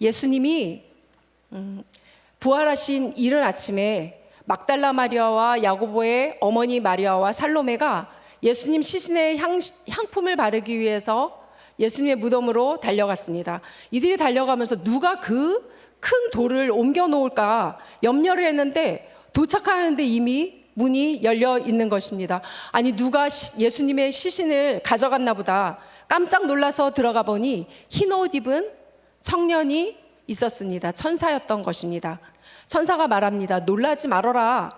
예수님이 부활하신 이른 아침에 막달라 마리아와 야고보의 어머니 마리아와 살로메가 예수님 시신에 향품을 바르기 위해서 예수님의 무덤으로 달려갔습니다. 이들이 달려가면서 누가 그 큰 돌을 옮겨 놓을까 염려를 했는데 도착하는데 이미 문이 열려 있는 것입니다. 아니, 누가 예수님의 시신을 가져갔나 보다. 깜짝 놀라서 들어가 보니 흰 옷 입은 청년이 있었습니다. 천사였던 것입니다. 천사가 말합니다. 놀라지 말아라.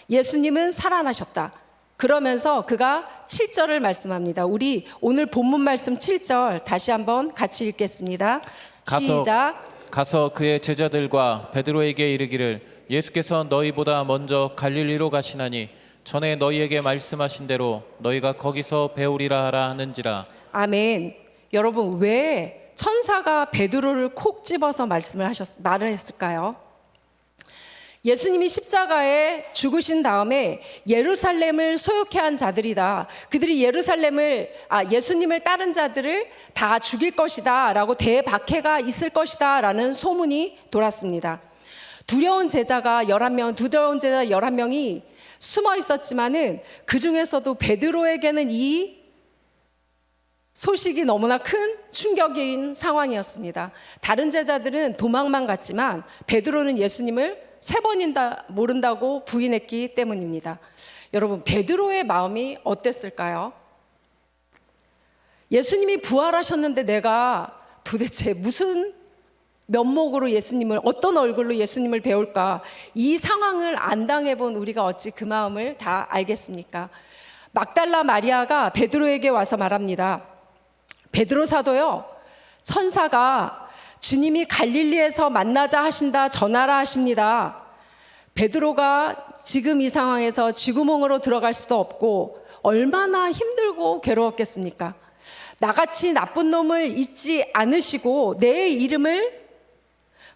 예수님은 살아나셨다. 그러면서 그가 7절을 말씀합니다. 우리 오늘 본문 말씀 7절 다시 한번 같이 읽겠습니다. 시작. 가서 그의 제자들과 베드로에게 이르기를 예수께서 너희보다 먼저 갈릴리로 가시나니 전에 너희에게 말씀하신 대로 너희가 거기서 배우리라 하라 하는지라. 아멘. 여러분, 왜 천사가 베드로를 콕 집어서 말을 했을까요? 예수님이 십자가에 죽으신 다음에 예루살렘을 소욕해 한 자들이다. 그들이 예수님을 따른 자들을 다 죽일 것이다 라고 대박해가 있을 것이다 라는 소문이 돌았습니다. 두려운 제자 11명이 숨어 있었지만은 그 중에서도 베드로에게는 이 소식이 너무나 큰 충격인 상황이었습니다. 다른 제자들은 도망만 갔지만 베드로는 예수님을 3번이나 모른다고 부인했기 때문입니다. 여러분, 베드로의 마음이 어땠을까요? 예수님이 부활하셨는데 내가 도대체 무슨 면목으로 어떤 얼굴로 예수님을 배울까? 이 상황을 안 당해본 우리가 어찌 그 마음을 다 알겠습니까? 막달라 마리아가 베드로에게 와서 말합니다. 베드로 사도요, 천사가 주님이 갈릴리에서 만나자 하신다 전하라 하십니다. 베드로가 지금 이 상황에서 쥐구멍으로 들어갈 수도 없고 얼마나 힘들고 괴로웠겠습니까? 나같이 나쁜 놈을 잊지 않으시고 내 이름을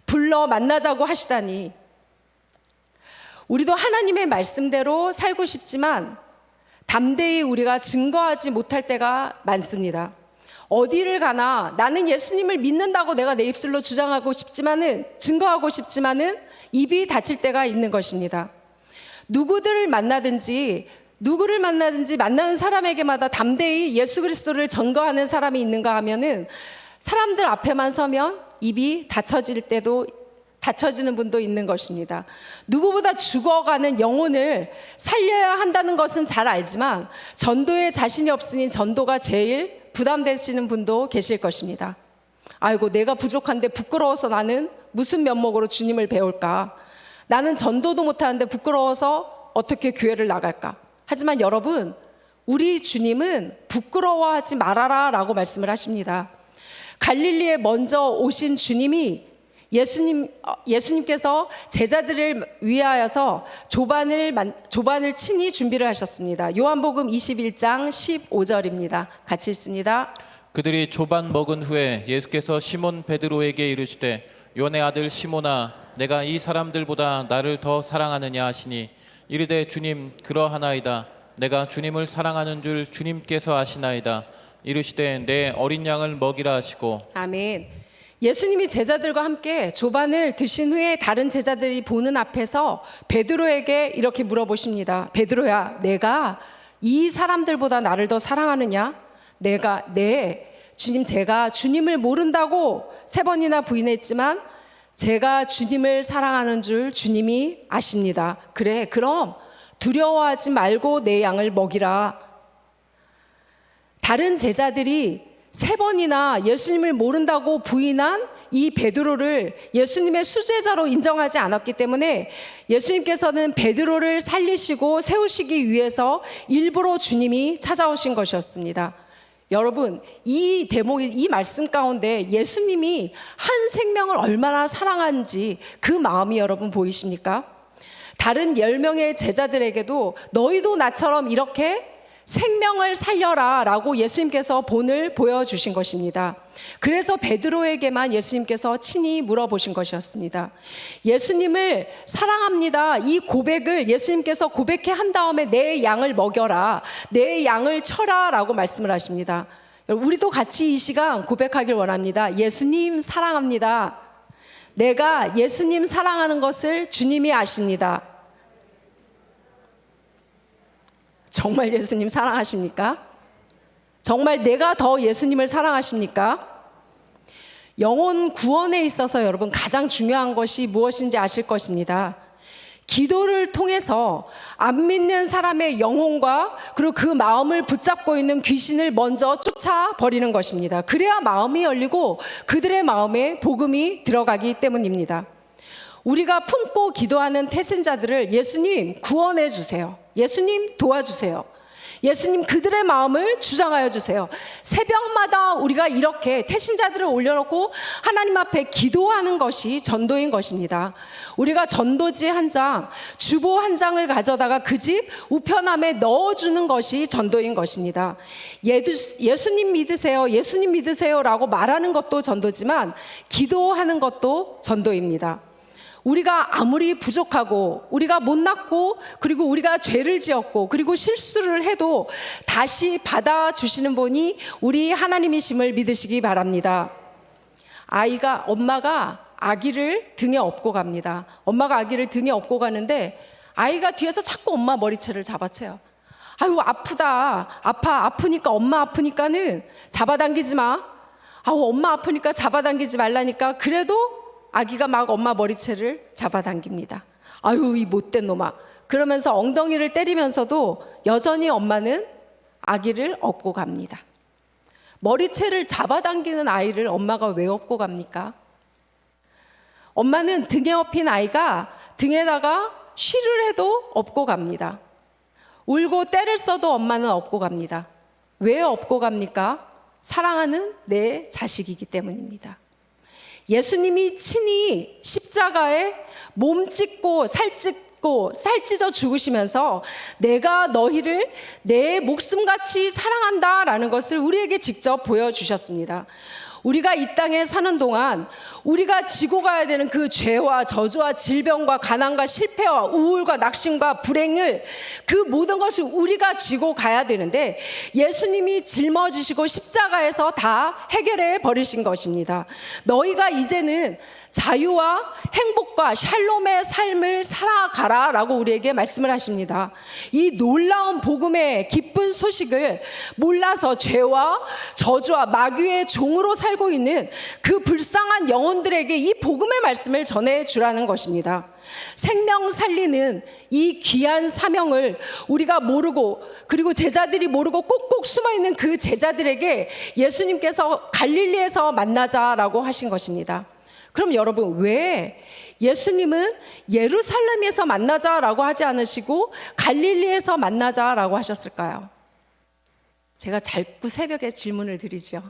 불러 만나자고 하시다니. 우리도 하나님의 말씀대로 살고 싶지만 담대히 우리가 증거하지 못할 때가 많습니다. 어디를 가나 나는 예수님을 믿는다고 내가 내 입술로 증거하고 싶지만은 입이 닫힐 때가 있는 것입니다. 누구를 만나든지 만나는 사람에게마다 담대히 예수 그리스도를 전거하는 사람이 있는가 하면은 사람들 앞에만 서면 입이 닫혀지는 분도 있는 것입니다. 누구보다 죽어가는 영혼을 살려야 한다는 것은 잘 알지만 전도에 자신이 없으니 전도가 제일 부담되시는 분도 계실 것입니다. 아이고, 내가 부족한데 부끄러워서 나는 무슨 면목으로 주님을 배울까? 나는 전도도 못하는데 부끄러워서 어떻게 교회를 나갈까? 하지만 여러분, 우리 주님은 부끄러워하지 말아라 라고 말씀을 하십니다. 갈릴리에 먼저 오신 주님이 예수님께서 제자들을 위하여서 조반을 친히 준비를 하셨습니다. 요한복음 21장 15절입니다. 같이 읽습니다. 그들이 조반 먹은 후에 예수께서 시몬 베드로에게 이르시되 요한의 아들 시몬아 내가 이 사람들보다 나를 더 사랑하느냐 하시니 이르되 주님 그러하나이다. 내가 주님을 사랑하는 줄 주님께서 아시나이다. 이르시되 내 어린 양을 먹이라 하시고. 아멘. 예수님이 제자들과 함께 조반을 드신 후에 다른 제자들이 보는 앞에서 베드로에게 이렇게 물어보십니다. 베드로야, 내가 이 사람들보다 나를 더 사랑하느냐? 제가 주님을 모른다고 3번이나 부인했지만 제가 주님을 사랑하는 줄 주님이 아십니다. 그래, 그럼 두려워하지 말고 내 양을 먹이라. 다른 제자들이 3번이나 예수님을 모른다고 부인한 이 베드로를 예수님의 수제자로 인정하지 않았기 때문에 예수님께서는 베드로를 살리시고 세우시기 위해서 일부러 주님이 찾아오신 것이었습니다. 여러분, 이 말씀 가운데 예수님이 한 생명을 얼마나 사랑한지 그 마음이 여러분 보이십니까? 다른 10명의 제자들에게도 너희도 나처럼 이렇게 생명을 살려라 라고 예수님께서 본을 보여주신 것입니다. 그래서 베드로에게만 예수님께서 친히 물어보신 것이었습니다. 예수님을 사랑합니다. 이 고백을 예수님께서 고백해 한 다음에 내 양을 먹여라, 내 양을 쳐라 라고 말씀을 하십니다. 우리도 같이 이 시간 고백하길 원합니다. 예수님 사랑합니다. 내가 예수님 사랑하는 것을 주님이 아십니다. 정말 예수님 사랑하십니까? 정말 내가 더 예수님을 사랑하십니까? 영혼 구원에 있어서 여러분 가장 중요한 것이 무엇인지 아실 것입니다. 기도를 통해서 안 믿는 사람의 영혼과 그리고 그 마음을 붙잡고 있는 귀신을 먼저 쫓아버리는 것입니다. 그래야 마음이 열리고 그들의 마음에 복음이 들어가기 때문입니다. 우리가 품고 기도하는 태신자들을 예수님 구원해 주세요. 예수님 도와주세요. 예수님 그들의 마음을 주장하여 주세요. 새벽마다 우리가 이렇게 태신자들을 올려놓고 하나님 앞에 기도하는 것이 전도인 것입니다. 우리가 전도지 한 장, 주보 한 장을 가져다가 그 집 우편함에 넣어주는 것이 전도인 것입니다. 예수님 믿으세요, 예수님 믿으세요라고 말하는 것도 전도지만 기도하는 것도 전도입니다. 우리가 아무리 부족하고 우리가 못났고 그리고 우리가 죄를 지었고 그리고 실수를 해도 다시 받아주시는 분이 우리 하나님이심을 믿으시기 바랍니다. 엄마가 아기를 등에 업고 갑니다. 엄마가 아기를 등에 업고 가는데 아이가 뒤에서 자꾸 엄마 머리채를 잡아채요. 아유 아프다, 아프니까 엄마 아프니까는 잡아당기지 마. 엄마 아프니까 잡아당기지 말라니까. 그래도 아기가 막 엄마 머리채를 잡아당깁니다. 아유 이 못된 놈아. 그러면서 엉덩이를 때리면서도 여전히 엄마는 아기를 업고 갑니다. 머리채를 잡아당기는 아이를 엄마가 왜 업고 갑니까? 엄마는 등에 업힌 아이가 등에다가 쉬를 해도 업고 갑니다. 울고 때를 써도 엄마는 업고 갑니다. 왜 업고 갑니까? 사랑하는 내 자식이기 때문입니다. 예수님이 친히 십자가에 몸 찢고 살 찢어 죽으시면서 내가 너희를 내 목숨같이 사랑한다라는 것을 우리에게 직접 보여주셨습니다. 우리가 이 땅에 사는 동안 우리가 지고 가야 되는 그 죄와 저주와 질병과 가난과 실패와 우울과 낙심과 불행을 그 모든 것을 우리가 지고 가야 되는데 예수님이 짊어지시고 십자가에서 다 해결해 버리신 것입니다. 너희가 이제는 자유와 행복과 샬롬의 삶을 살아가라 라고 우리에게 말씀을 하십니다. 이 놀라운 복음의 기쁜 소식을 몰라서 죄와 저주와 마귀의 종으로 살고 있는 그 불쌍한 영혼들에게 이 복음의 말씀을 전해주라는 것입니다. 생명 살리는 이 귀한 사명을 우리가 모르고 그리고 제자들이 모르고 꼭꼭 숨어있는 그 제자들에게 예수님께서 갈릴리에서 만나자라고 하신 것입니다. 그럼 여러분 왜 예수님은 예루살렘에서 만나자라고 하지 않으시고 갈릴리에서 만나자라고 하셨을까요? 제가 자꾸 새벽에 질문을 드리죠.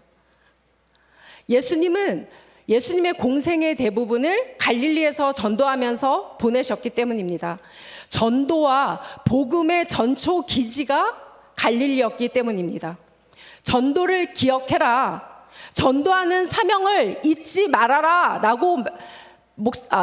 예수님은 예수님의 공생의 대부분을 갈릴리에서 전도하면서 보내셨기 때문입니다. 전도와 복음의 전초 기지가 갈릴리였기 때문입니다. 전도를 기억해라. 전도하는 사명을 잊지 말아라 라고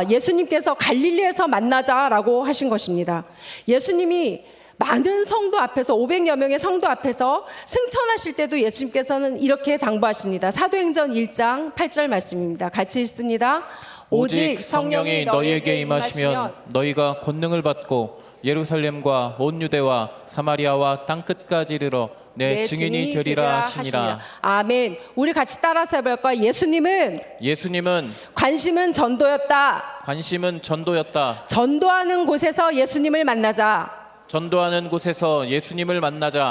예수님께서 갈릴리에서 만나자라고 하신 것입니다. 예수님이 많은 성도 앞에서 500여 명의 성도 앞에서 승천하실 때도 예수님께서는 이렇게 당부하십니다. 사도행전 1장 8절 말씀입니다. 같이 읽습니다. 오직 성령이 너희에게 임하시면 너희가 권능을 받고 예루살렘과 온 유대와 사마리아와 땅끝까지 이르러 내 증인이 되리라 하시니라. 아멘. 우리 같이 따라서 해볼까요? 예수님은 관심은 전도였다. 전도하는 곳에서 예수님을 만나자.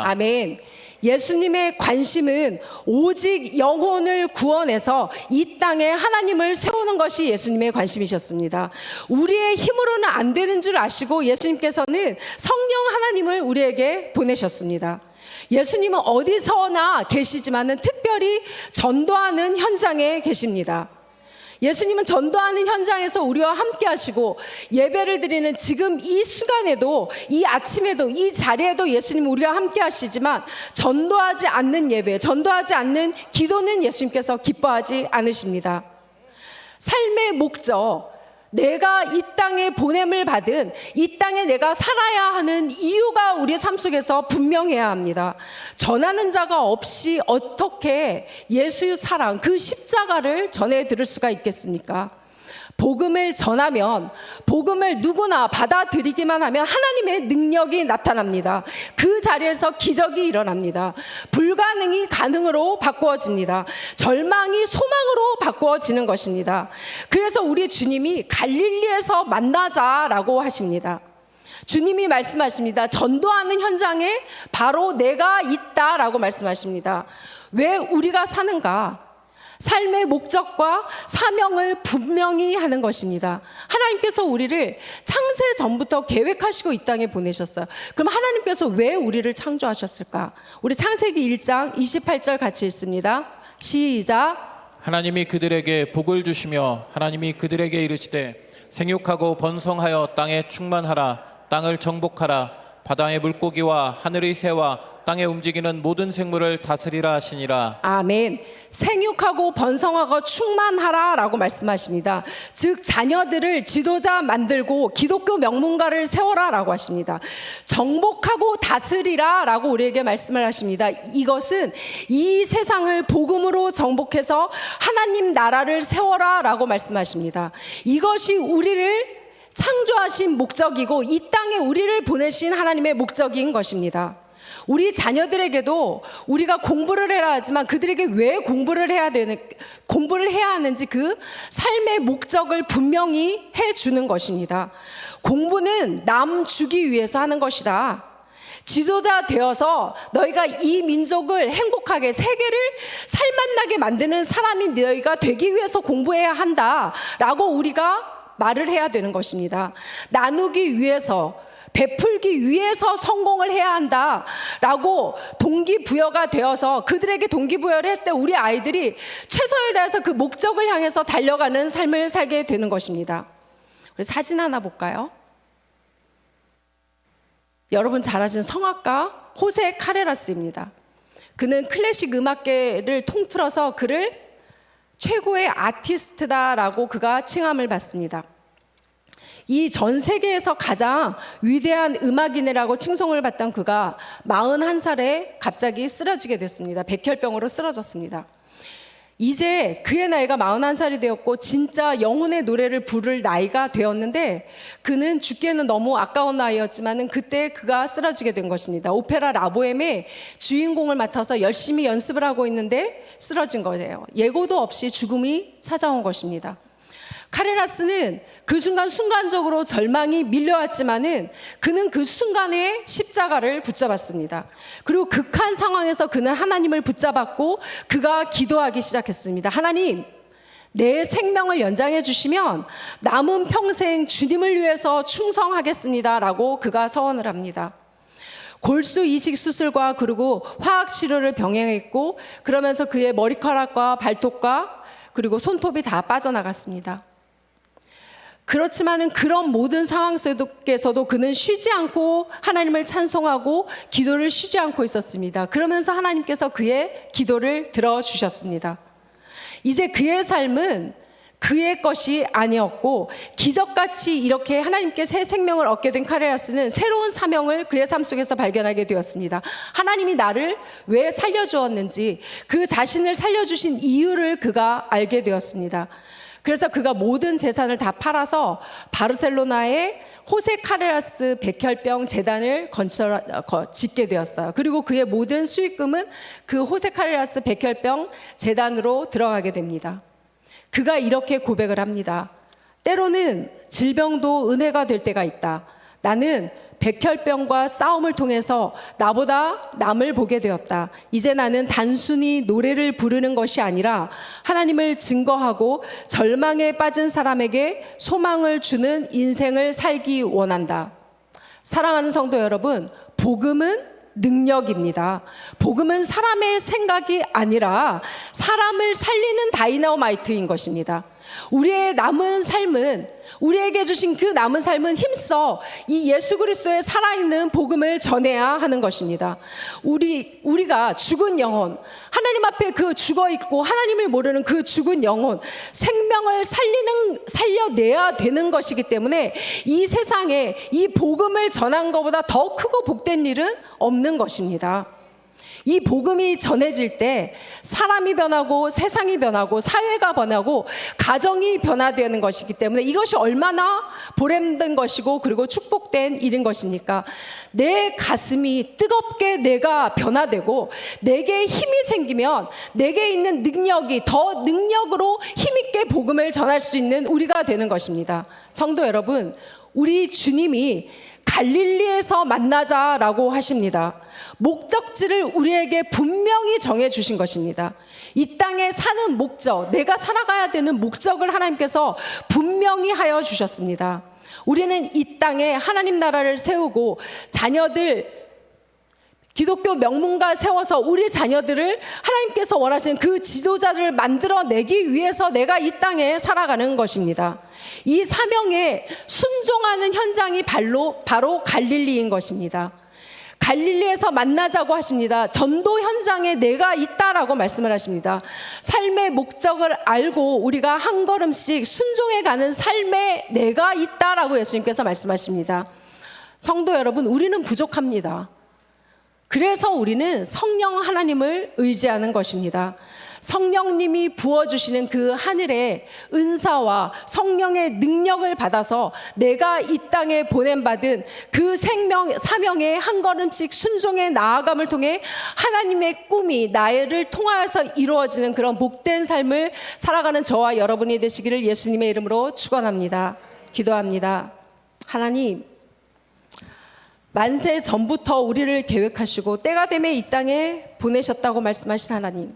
아멘. 예수님의 관심은 오직 영혼을 구원해서 이 땅에 하나님을 세우는 것이 예수님의 관심이셨습니다. 우리의 힘으로는 안 되는 줄 아시고 예수님께서는 성령 하나님을 우리에게 보내셨습니다. 예수님은 어디서나 계시지만은 특별히 전도하는 현장에 계십니다. 예수님은 전도하는 현장에서 우리와 함께 하시고 예배를 드리는 지금 이 시간에도 이 아침에도 이 자리에도 예수님 우리와 함께 하시지만 전도하지 않는 예배, 전도하지 않는 기도는 예수님께서 기뻐하지 않으십니다. 삶의 목적, 내가 이 땅에 보냄을 받은 이 땅에 내가 살아야 하는 이유가 우리 삶 속에서 분명해야 합니다. 전하는 자가 없이 어떻게 예수의 사랑, 그 십자가를 전해 들을 수가 있겠습니까? 복음을 전하면, 복음을 누구나 받아들이기만 하면 하나님의 능력이 나타납니다. 그 자리에서 기적이 일어납니다. 불가능이 가능으로 바꾸어집니다. 절망이 소망으로 바꾸어지는 것입니다. 그래서 우리 주님이 갈릴리에서 만나자라고 하십니다. 주님이 말씀하십니다. 전도하는 현장에 바로 내가 있다라고 말씀하십니다. 왜 우리가 사는가? 삶의 목적과 사명을 분명히 하는 것입니다. 하나님께서 우리를 창세 전부터 계획하시고 이 땅에 보내셨어요. 그럼 하나님께서 왜 우리를 창조하셨을까? 우리 창세기 1장 28절 같이 읽습니다. 시작. 하나님이 그들에게 복을 주시며 하나님이 그들에게 이르시되 생육하고 번성하여 땅에 충만하라. 땅을 정복하라. 바다의 물고기와 하늘의 새와 땅에 움직이는 모든 생물을 다스리라 하시니라. 아멘. 생육하고 번성하고 충만하라 라고 말씀하십니다. 즉 자녀들을 지도자 만들고 기독교 명문가를 세워라 라고 하십니다. 정복하고 다스리라 라고 우리에게 말씀을 하십니다. 이것은 이 세상을 복음으로 정복해서 하나님 나라를 세워라 라고 말씀하십니다. 이것이 우리를 창조하신 목적이고 이 땅에 우리를 보내신 하나님의 목적인 것입니다. 우리 자녀들에게도 우리가 공부를 해라 하지만 그들에게 왜 공부를 해야 하는지 그 삶의 목적을 분명히 해주는 것입니다. 공부는 남 주기 위해서 하는 것이다. 지도자 되어서 너희가 이 민족을 행복하게, 세계를 살맛나게 만드는 사람이 너희가 되기 위해서 공부해야 한다라고 우리가 말을 해야 되는 것입니다. 나누기 위해서, 베풀기 위해서 성공을 해야 한다라고 동기부여가 되어서 그들에게 동기부여를 했을 때 우리 아이들이 최선을 다해서 그 목적을 향해서 달려가는 삶을 살게 되는 것입니다. 우리 사진 하나 볼까요? 여러분 잘 아시는 성악가 호세 카레라스입니다. 그는 클래식 음악계를 통틀어서 그를 최고의 아티스트다라고 그가 칭함을 받습니다. 이 전 세계에서 가장 위대한 음악인이라고 칭송을 받던 그가 41살에 갑자기 쓰러지게 됐습니다. 백혈병으로 쓰러졌습니다. 이제 그의 나이가 41살이 되었고 진짜 영혼의 노래를 부를 나이가 되었는데 그는 죽기에는 너무 아까운 나이였지만 그때 그가 쓰러지게 된 것입니다. 오페라 라보엠의 주인공을 맡아서 열심히 연습을 하고 있는데 쓰러진 거예요. 예고도 없이 죽음이 찾아온 것입니다. 카레라스는 그 순간적으로 절망이 밀려왔지만은 그는 그 순간에 십자가를 붙잡았습니다. 그리고 극한 상황에서 그는 하나님을 붙잡았고 그가 기도하기 시작했습니다. 하나님, 내 생명을 연장해 주시면 남은 평생 주님을 위해서 충성하겠습니다라고 그가 서원을 합니다. 골수 이식 수술과 그리고 화학 치료를 병행했고 그러면서 그의 머리카락과 발톱과 그리고 손톱이 다 빠져나갔습니다. 그렇지만은 그런 모든 상황 속에서도 그는 쉬지 않고 하나님을 찬송하고 기도를 쉬지 않고 있었습니다. 그러면서 하나님께서 그의 기도를 들어주셨습니다. 이제 그의 삶은 그의 것이 아니었고 기적같이 이렇게 하나님께 새 생명을 얻게 된 카레라스는 새로운 사명을 그의 삶 속에서 발견하게 되었습니다. 하나님이 나를 왜 살려주었는지 그 자신을 살려주신 이유를 그가 알게 되었습니다. 그래서 그가 모든 재산을 다 팔아서 바르셀로나에 호세 카레라스 백혈병 재단을 짓게 되었어요. 그리고 그의 모든 수익금은 그 호세 카레라스 백혈병 재단으로 들어가게 됩니다. 그가 이렇게 고백을 합니다. 때로는 질병도 은혜가 될 때가 있다. 나는 백혈병과 싸움을 통해서 나보다 남을 보게 되었다. 이제 나는 단순히 노래를 부르는 것이 아니라 하나님을 증거하고 절망에 빠진 사람에게 소망을 주는 인생을 살기 원한다. 사랑하는 성도 여러분, 복음은 능력입니다. 복음은 사람의 생각이 아니라 사람을 살리는 다이너마이트인 것입니다. 우리의 남은 삶은, 우리에게 주신 그 남은 삶은 힘써 이 예수 그리스도의 살아있는 복음을 전해야 하는 것입니다. 우리가 죽은 영혼, 하나님 앞에 그 죽어있고 하나님을 모르는 그 죽은 영혼, 생명을 살려내야 되는 것이기 때문에 이 세상에 이 복음을 전한 것보다 더 크고 복된 일은 없는 것입니다. 이 복음이 전해질 때 사람이 변하고 세상이 변하고 사회가 변하고 가정이 변화되는 것이기 때문에 이것이 얼마나 보람된 것이고 그리고 축복된 일인 것입니까? 내 가슴이 뜨겁게 내가 변화되고 내게 힘이 생기면 내게 있는 능력이 더 능력으로 힘있게 복음을 전할 수 있는 우리가 되는 것입니다. 성도 여러분, 우리 주님이 갈릴리에서 만나자라고 하십니다. 목적지를 우리에게 분명히 정해 주신 것입니다. 이 땅에 사는 목적, 내가 살아가야 되는 목적을 하나님께서 분명히 하여 주셨습니다. 우리는 이 땅에 하나님 나라를 세우고 자녀들, 기독교 명문가 세워서 우리 자녀들을 하나님께서 원하시는 그 지도자들을 만들어내기 위해서 내가 이 땅에 살아가는 것입니다. 이 사명에 순종하는 현장이 바로 갈릴리인 것입니다. 갈릴리에서 만나자고 하십니다. 전도 현장에 내가 있다라고 말씀을 하십니다. 삶의 목적을 알고 우리가 한 걸음씩 순종해가는 삶에 내가 있다라고 예수님께서 말씀하십니다. 성도 여러분, 우리는 부족합니다. 그래서 우리는 성령 하나님을 의지하는 것입니다. 성령님이 부어주시는 그 하늘의 은사와 성령의 능력을 받아서 내가 이 땅에 보냄받은 그 사명의 한 걸음씩 순종해 나아감을 통해 하나님의 꿈이 나를 통하여서 이루어지는 그런 복된 삶을 살아가는 저와 여러분이 되시기를 예수님의 이름으로 축원합니다. 기도합니다. 하나님, 만세 전부터 우리를 계획하시고 때가 되매 이 땅에 보내셨다고 말씀하신 하나님,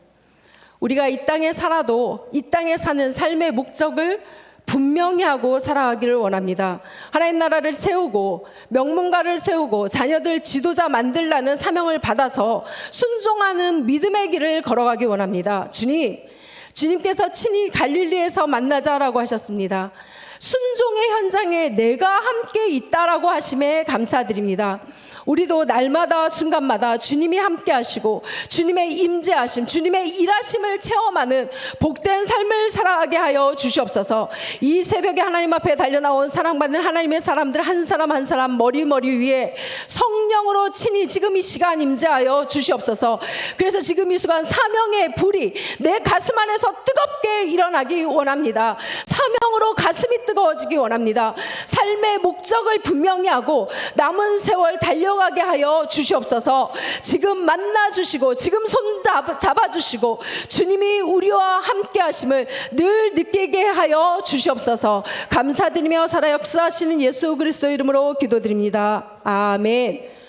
우리가 이 땅에 살아도 이 땅에 사는 삶의 목적을 분명히 하고 살아가기를 원합니다. 하나님 나라를 세우고 명문가를 세우고 자녀들 지도자 만들라는 사명을 받아서 순종하는 믿음의 길을 걸어가기 원합니다. 주님께서 친히 갈릴리에서 만나자라고 하셨습니다. 순종의 현장에 내가 함께 있다라고 하심에 감사드립니다. 우리도 날마다 순간마다 주님이 함께 하시고 주님의 임재하심, 주님의 일하심을 체험하는 복된 삶을 살아가게 하여 주시옵소서. 이 새벽에 하나님 앞에 달려나온 사랑받는 하나님의 사람들 한 사람 한 사람 머리 위에 성령으로 친히 지금 이 시간 임재하여 주시옵소서. 그래서 지금 이 순간 사명의 불이 내 가슴 안에서 뜨겁게 일어나기 원합니다. 사명으로 가슴이 뜨거워지기 원합니다. 삶의 목적을 분명히 하고 남은 세월 달려가게 하여 주시옵소서. 지금 만나주시고 지금 손 잡아주시고 주님이 우리와 함께 하심을 늘 느끼게 하여 주시옵소서. 감사드리며 살아 역사하시는 예수 그리스도 이름으로 기도드립니다. 아멘.